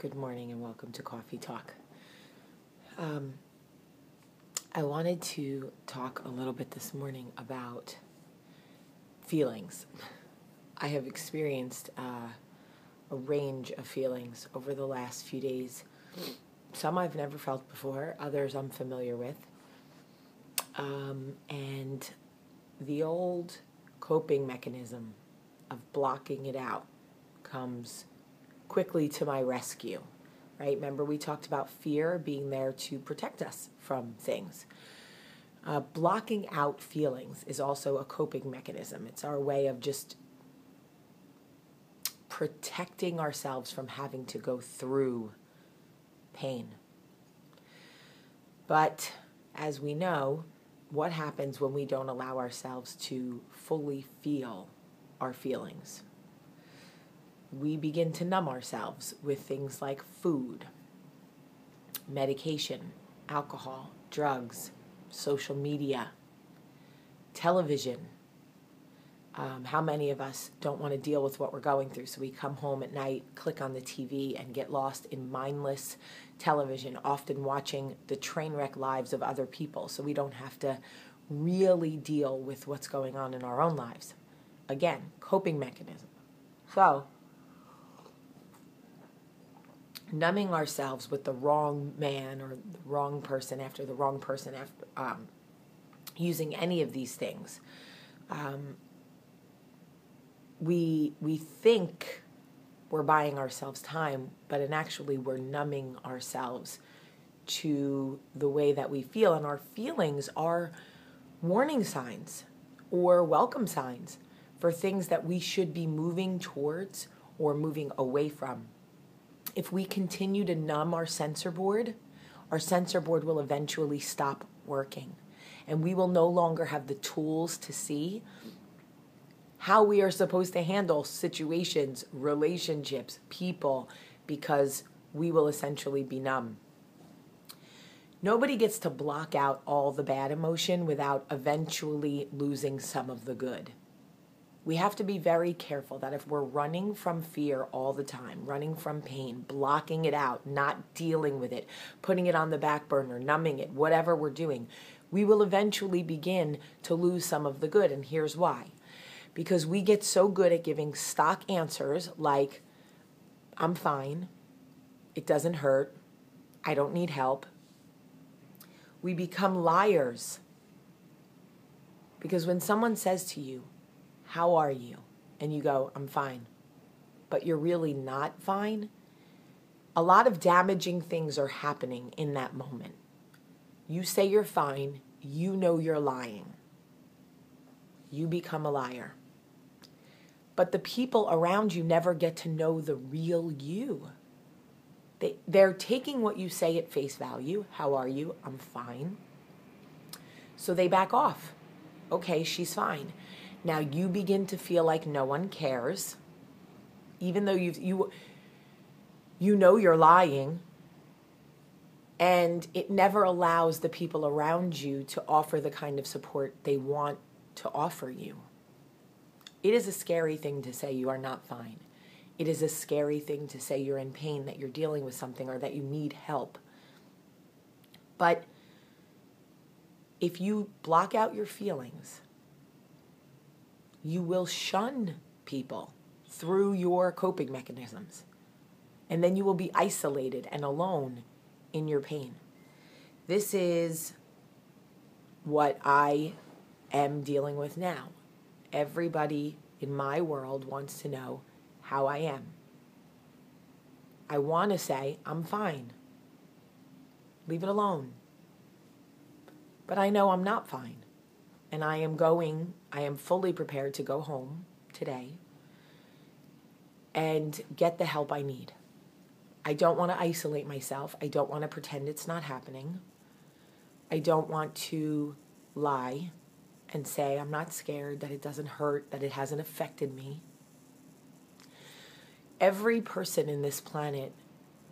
Good morning and welcome to Cawfeetawk. I wanted to talk a little bit this morning about feelings. I have experienced a range of feelings over the last few days. Some I've never felt before, others I'm familiar with. And the old coping mechanism of blocking it out comes quickly to my rescue, right? Remember we talked about fear being there to protect us from things. Blocking out feelings is also a coping mechanism. It's our way of just protecting ourselves from having to go through pain. But as we know, what happens when we don't allow ourselves to fully feel our feelings? We begin to numb ourselves with things like food, medication, alcohol, drugs, social media, television. How many of us don't want to deal with what we're going through? So we come home at night, click on the TV, and get lost in mindless television, often watching the train wreck lives of other people, so we don't have to really deal with what's going on in our own lives. Again, coping mechanism. So, numbing ourselves with the wrong man or the wrong person after the wrong person, after using any of these things, we think we're buying ourselves time, but actually we're numbing ourselves to the way that we feel, and our feelings are warning signs or welcome signs for things that we should be moving towards or moving away from. If we continue to numb our sensor board will eventually stop working, and we will no longer have the tools to see how we are supposed to handle situations, relationships, people, because we will essentially be numb. Nobody gets to block out all the bad emotion without eventually losing some of the good. We have to be very careful that if we're running from fear all the time, running from pain, blocking it out, not dealing with it, putting it on the back burner, numbing it, whatever we're doing, we will eventually begin to lose some of the good. And here's why. Because we get so good at giving stock answers like, I'm fine, it doesn't hurt, I don't need help. We become liars. Because when someone says to you, how are you? And you go, I'm fine, but you're really not fine, a lot of damaging things are happening in that moment. You say you're fine, you know you're lying. You become a liar. But the people around you never get to know the real you. They're taking what you say at face value. How are you? I'm fine. So they back off. Okay, she's fine. Now you begin to feel like no one cares, even though you know you're lying, and it never allows the people around you to offer the kind of support they want to offer you. It is a scary thing to say you are not fine. It is a scary thing to say you're in pain, that you're dealing with something, or that you need help. But if you block out your feelings, you will shun people through your coping mechanisms. And then you will be isolated and alone in your pain. This is what I am dealing with now. Everybody in my world wants to know how I am. I want to say, I'm fine. Leave it alone. But I know I'm not fine. And I am fully prepared to go home today and get the help I need. I don't want to isolate myself. I don't want to pretend it's not happening. I don't want to lie and say I'm not scared, that it doesn't hurt, that it hasn't affected me. Every person in this planet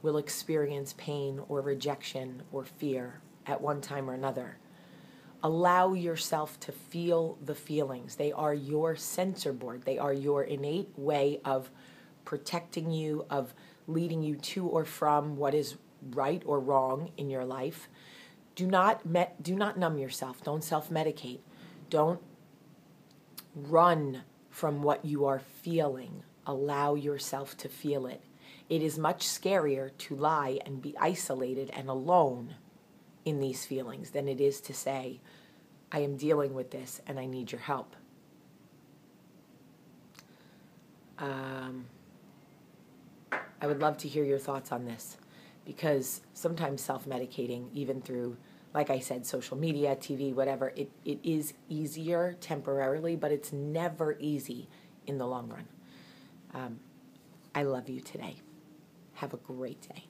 will experience pain or rejection or fear at one time or another. Allow yourself to feel the feelings. They are your sensor board. They are your innate way of protecting you, of leading you to or from what is right or wrong in your life, do not numb yourself. Don't self-medicate. Don't run from what you are feeling. Allow yourself to feel it. It is much scarier to lie and be isolated and alone in these feelings than it is to say, I am dealing with this and I need your help. I would love to hear your thoughts on this, because sometimes self-medicating, even through, like I said, social media, TV, whatever, it is easier temporarily, but it's never easy in the long run. I love you today. Have a great day.